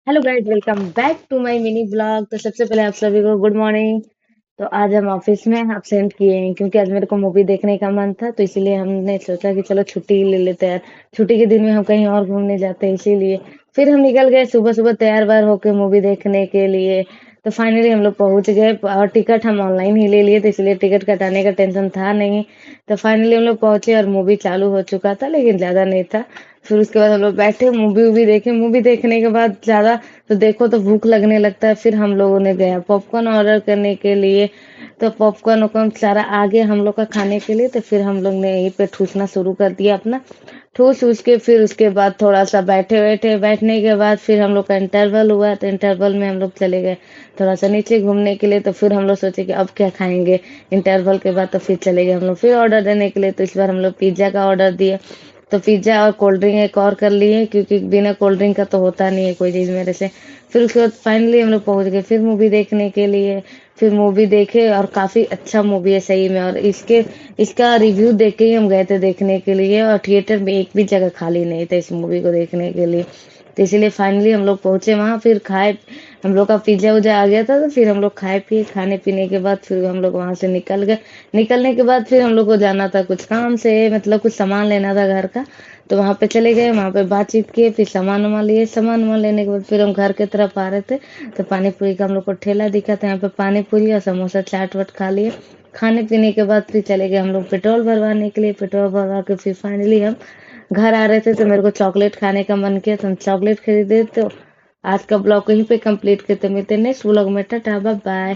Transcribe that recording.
Hello guys, welcome back to my mini blog. तो सबसे पहले आप सभी को गुड मॉर्निंग। तो आज हम ऑफिस में एब्सेंट किए हैं क्योंकि आज मेरे को मूवी देखने का मन था, तो इसीलिए हमने सोचा कि चलो छुट्टी ले लेते हैं। छुट्टी के दिन में हम कहीं और घूमने जाते हैं, इसीलिए फिर हम निकल गए सुबह सुबह तैयार वार होके मूवी देखने के लिए। तो फाइनली हम लोग पहुंच गए और टिकट हम ऑनलाइन ही ले लिए, तो इसलिए टिकट कटाने का टेंशन था नहीं। तो फाइनली हम लोग पहुंचे और मूवी चालू हो चुका था, लेकिन ज्यादा नहीं था। फिर उसके बाद हम लोग बैठे मूवी वूवी देखे। मूवी देखने के बाद ज्यादा तो देखो तो भूख लगने लगता है। फिर हम लोगों ने गया पॉपकॉर्न ऑर्डर करने के लिए। तो पॉपकॉर्न वॉपकॉर्न सारा आ गया हम लोग का खाने के लिए। तो फिर हम लोग ने यहीं पे ठूसना शुरू कर दिया अपना। ठूस उस के फिर उसके बाद थोड़ा सा बैठे बैठे बैठने के बाद फिर हम लोग का इंटरवल हुआ। तो इंटरवल में हम लोग चले गए थोड़ा सा नीचे घूमने के लिए। तो फिर हम लोग सोचे कि अब क्या खाएंगे इंटरवल के बाद। तो फिर चले गए हम लोग फिर ऑर्डर देने के लिए। तो इस बार हम लोग पिज्जा का ऑर्डर दिए। तो पिज्जा और कोल्ड ड्रिंक एक और कर लिए, क्योंकि बिना कोल्ड ड्रिंक का तो होता नहीं है कोई चीज़ मेरे से। फिर उसके बाद फाइनली हम लोग पहुंच गए फिर मूवी देखने के लिए। फिर मूवी देखे और काफी अच्छा मूवी है सही में। और इसका रिव्यू देख के ही हम गए थे देखने के लिए, और थिएटर में एक भी जगह खाली नहीं था इस मूवी को देखने के लिए। तो इसीलिए फाइनली हम लोग पहुंचे वहां, फिर खाए। हम लोग का पिज्जा उज्जा आ गया था, तो फिर हम लोग खाए पिए। खाने पीने के बाद फिर हम लोग वहां से निकल गए। निकलने के बाद फिर हम लोग को जाना था कुछ काम से, मतलब कुछ सामान लेना था घर का। तो वहां पे चले गए, वहां पे बातचीत किए, फिर सामान वामान लिए। सामान वामान लेने के बाद फिर हम घर के तरफ आ रहे थे। तो पानी पूरी का हम लोग को ठेला दिखा था, यहाँ पे पानी पूरी और समोसा चाट वाट खा लिए। खाने पीने के बाद फिर चले गए हम लोग पेट्रोल भरवाने के लिए। पेट्रोल भरवा के फिर फाइनली हम घर आ रहे थे। तो मेरे को चॉकलेट खाने का मन किया, तो हम चॉकलेट खरीदे। तो आज का ब्लॉग यहीं पे कंप्लीट करते, मिलते नेक्स्ट ब्लॉग में। Tata bye bye.